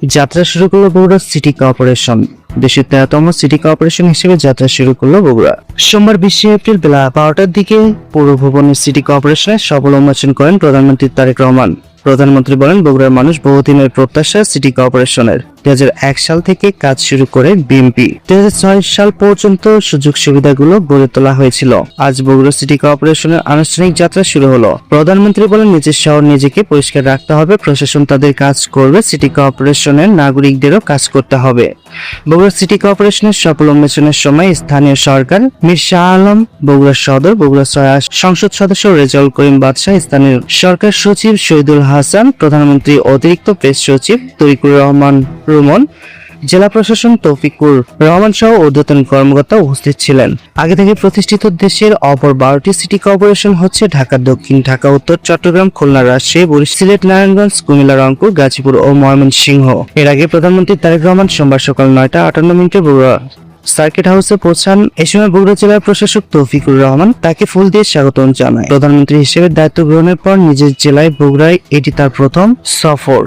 যাত্রা শুরু করলো বগুড়া সিটি কর্পোরেশন। দেশের 13তম সিটি কর্পোরেশন হিসেবে যাত্রা শুরু করলো বগুড়া। সোমবার 20 এপ্রিল বেলা 12টার দিকে পৌর ভবনের সিটি কর্পোরেশনের সফল উন্মোচন করেন প্রধানমন্ত্রী তারেক রহমান। প্রধানমন্ত্রী বলেন, বগুড়ার মানুষ বহুদিনের প্রত্যাশা সিটি কর্পোরেশনের। 2001 সাল থেকে কাজ শুরু করে বিএমপি 2006 সাল পর্যন্ত সুযোগ সুবিধাগুলো গড়ে তোলা হয়েছিল। আজ বগুড়া সিটি কর্পোরেশনের আনুষ্ঠানিক যাত্রা শুরু হলো। প্রধানমন্ত্রী বলেন, নিজের শহর নিজেকে পরিষ্কার রাখতে হবে, প্রশাসন তাদের কাজ করবে, সিটি কর্পোরেশনের নাগরিকদেরও কাজ করতে হবে। বগুড়া সিটি কর্পোরেশনের সফল উন্মোচনের সময় স্থানীয় সরকার মীর শাহ আলম, বগুড়া সদর, বগুড়া 6 সংসদ সদস্য রেজাউল করিম বাদশাহ, স্থানীয় সরকার সচিব শহীদুল হাসান, প্রধানমন্ত্রী অতিরিক্ত প্রেস সচিব তরিকুর রহমান রুমন, জেলা প্রশাসন তৌফিকুর রহমান সহ ঊর্ধ্বতন কর্মকর্তা উপস্থিত ছিলেন। আগে থেকে প্রতিষ্ঠিত দেশের অপর 12টি সিটি কর্পোরেশন হচ্ছে ঢাকা দক্ষিণ, ঢাকা উত্তর, চট্টগ্রাম, খুলনা, রাজশাহী, বরিশাল, সিলেট, নারায়ণগঞ্জ, কুমিল্লা, রংপুর, গাজীপুর ও ময়মনসিংহ। এর আগে প্রধানমন্ত্রী তারেক রহমান সোমবার সকাল 9টা 58 বগুড়া সার্কিট হাউসে পৌঁছান। এ সময় বগুড়া জেলার প্রশাসক তৌফিকুর রহমান তাকে ফুল দিয়ে স্বাগতম জানায়। প্রধানমন্ত্রী হিসেবে দায়িত্ব গ্রহণের পর নিজের জেলায় বগুড়ায় এটি তার প্রথম সফর।